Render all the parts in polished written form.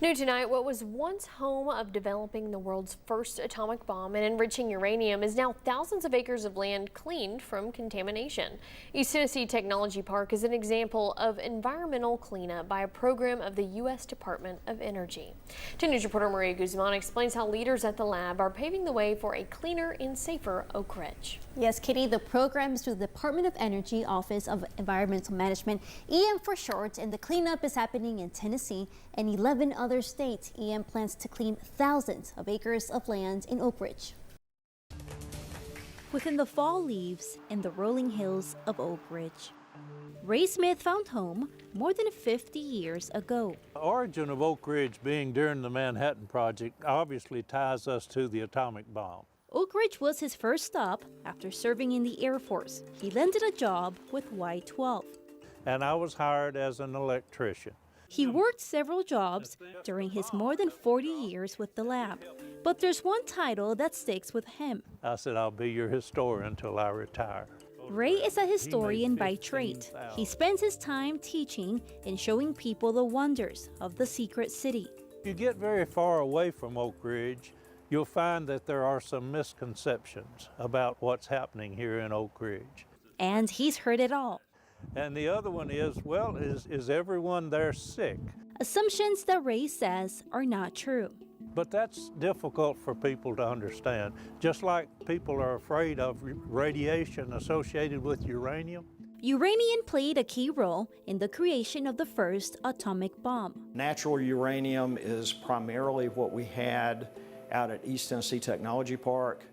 New tonight, what was once home of developing the world's first atomic bomb and enriching uranium is now thousands of acres of land cleaned from contamination. East Tennessee Technology Park is an example of environmental cleanup by a program of the U.S. Department of Energy. 10 News reporter Maria Guzman explains how leaders at the lab are paving the way for a cleaner and safer Oak Ridge. Yes, Kitty, the program is through the Department of Energy Office of Environmental Management, EM for short, and the cleanup is happening in Tennessee and 11 other states. EM plans to clean thousands of acres of land in Oak Ridge. Within the fall leaves and the rolling hills of Oak Ridge, Ray Smith found home more than 50 years ago. The origin of Oak Ridge being during the Manhattan Project obviously ties us to the atomic bomb. Oak Ridge was his first stop after serving in the Air Force. He landed a job with Y-12. And I was hired as an electrician. He worked several jobs during his more than 40 years with the lab. But there's one title that sticks with him. I said, I'll be your historian until I retire. Ray is a historian by trade. He spends his time teaching and showing people the wonders of the secret city. If you get very far away from Oak Ridge, you'll find that there are some misconceptions about what's happening here in Oak Ridge. And he's heard it all. And the other one is, well, is everyone there sick? Assumptions that Ray says are not true. But that's difficult for people to understand. Just like people are afraid of radiation associated with uranium. Uranium played a key role in the creation of the first atomic bomb. Natural uranium is primarily what we had out at East Tennessee Technology Park.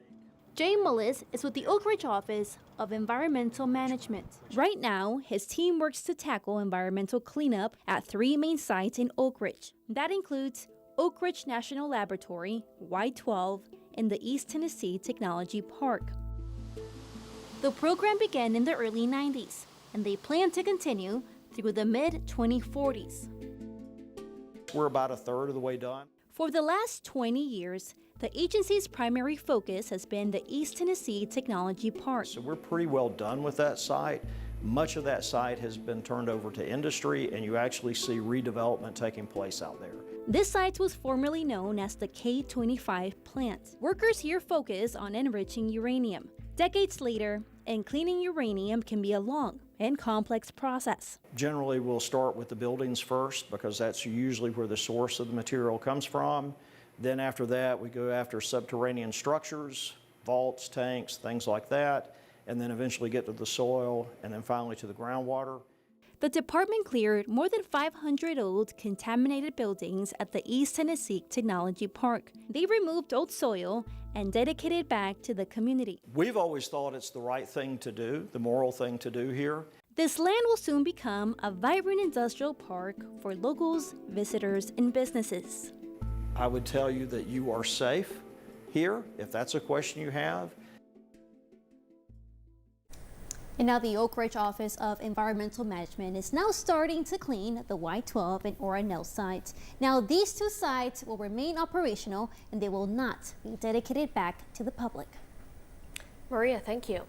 Jay Mullis is with the Oak Ridge Office of Environmental Management. Right now, his team works to tackle environmental cleanup at 3 main sites in Oak Ridge. That includes Oak Ridge National Laboratory, Y-12, and the East Tennessee Technology Park. The program began in the early 90s, and they plan to continue through the mid-2040s. We're about a third of the way done. For the last 20 years, the agency's primary focus has been the East Tennessee Technology Park. So we're pretty well done with that site. Much of that site has been turned over to industry, and you actually see redevelopment taking place out there. This site was formerly known as the K-25 plant. Workers here focus on enriching uranium. Decades later, and cleaning uranium can be a long and complex process. Generally, we'll start with the buildings first because that's usually where the source of the material comes from. Then after that, we go after subterranean structures, vaults, tanks, things like that, and then eventually get to the soil and then finally to the groundwater. The department cleared more than 500 old contaminated buildings at the East Tennessee Technology Park. They removed old soil and dedicated it back to the community. We've always thought it's the right thing to do, the moral thing to do here. This land will soon become a vibrant industrial park for locals, visitors, and businesses. I would tell you that you are safe here, if that's a question you have. And now the Oak Ridge Office of Environmental Management is now starting to clean the Y-12 and Oranell sites. Now these 2 sites will remain operational and they will not be dedicated back to the public. Maria, thank you.